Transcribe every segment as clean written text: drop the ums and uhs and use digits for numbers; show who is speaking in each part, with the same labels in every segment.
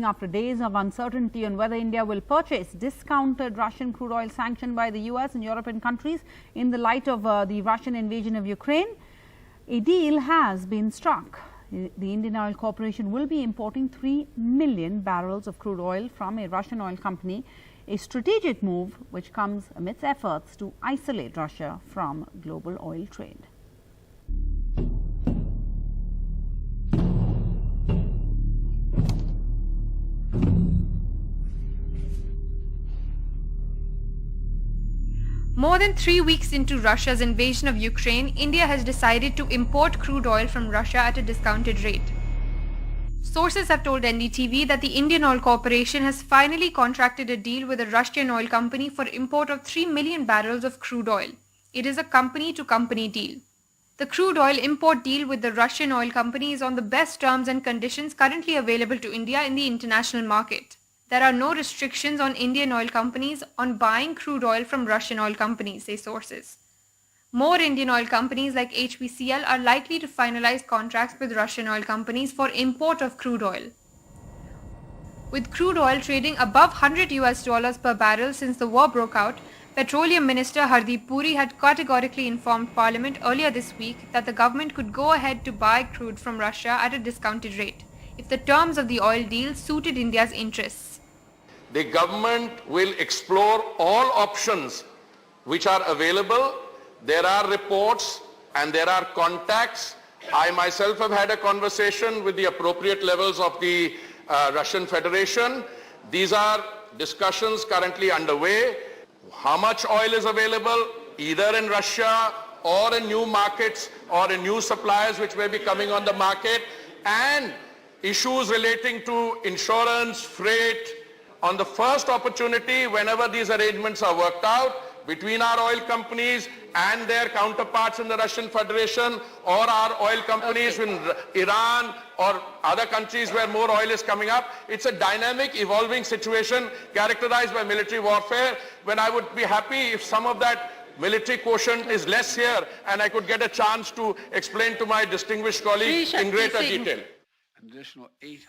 Speaker 1: after days of uncertainty on whether India will purchase discounted Russian crude oil sanctioned by the US and European countries in the light of the Russian invasion of Ukraine. A deal has been struck. The Indian Oil Corporation will be importing 3 million barrels of crude oil from a Russian oil company, a strategic move which comes amidst efforts to isolate Russia from global oil trade.
Speaker 2: More than 3 weeks into Russia's invasion of Ukraine, India has decided to import crude oil from Russia at a discounted rate. Sources have told NDTV that the Indian Oil Corporation has finally contracted a deal with a Russian oil company for import of 3 million barrels of crude oil. It is a company-to-company deal. The crude oil import deal with the Russian oil company is on the best terms and conditions currently available to India in the international market. There are no restrictions on Indian oil companies on buying crude oil from Russian oil companies, say sources. More Indian oil companies like HPCL are likely to finalize contracts with Russian oil companies for import of crude oil. With crude oil trading above $100 per barrel since the war broke out, Petroleum Minister Hardeep Puri had categorically informed Parliament earlier this week that the government could go ahead to buy crude from Russia at a discounted rate if the terms of the oil deal suited India's interests.
Speaker 3: The government will explore all options which are available. There are reports and there are contacts. I myself have had a conversation with the appropriate levels of the Russian Federation. These are discussions currently underway. How much oil is available either in Russia or in new markets or in new suppliers which may be coming on the market, and issues relating to insurance, freight. On the first opportunity, whenever these arrangements are worked out between our oil companies and their counterparts in the Russian Federation, or our oil companies in Iran or other countries where more oil is coming up, it's a dynamic, evolving situation characterized by military warfare, when I would be happy if some of that military quotient is less here and I could get a chance to explain to my distinguished colleagues in greater detail.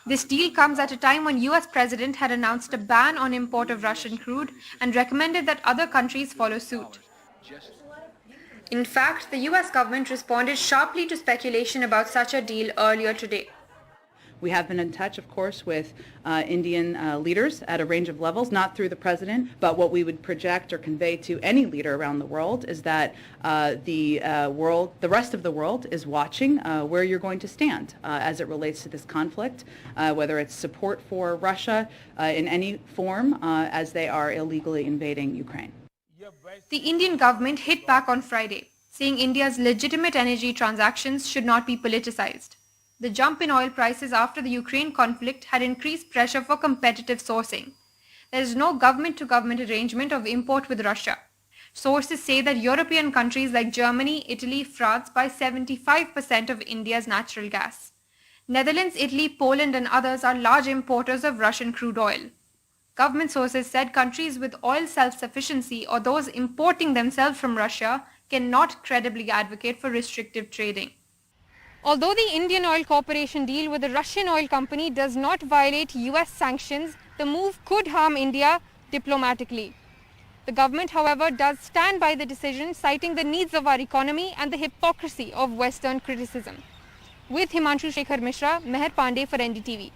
Speaker 2: This deal comes at a time when US President had announced a ban on import of Russian crude and recommended that other countries follow suit. In fact, the US government responded sharply to speculation about such a deal earlier today.
Speaker 4: We have been in touch, of course, with Indian leaders at a range of levels, not through the president, but what we would project or convey to any leader around the world is that the rest of the world is watching where you're going to stand as it relates to this conflict, whether it's support for Russia in any form as they are illegally invading Ukraine.
Speaker 2: The Indian government hit back on Friday, saying India's legitimate energy transactions should not be politicized. The jump in oil prices after the Ukraine conflict had increased pressure for competitive sourcing. There is no government-to-government arrangement of import with Russia. Sources say that European countries like Germany, Italy, France buy 75% of India's natural gas. Netherlands, Italy, Poland and others are large importers of Russian crude oil. Government sources said countries with oil self-sufficiency or those importing themselves from Russia cannot credibly advocate for restrictive trading. Although the Indian Oil Corporation deal with the Russian oil company does not violate US sanctions, the move could harm India diplomatically. The government, however, does stand by the decision, citing the needs of our economy and the hypocrisy of Western criticism. With Himanshu Shekhar Mishra, Meher Pandey for NDTV.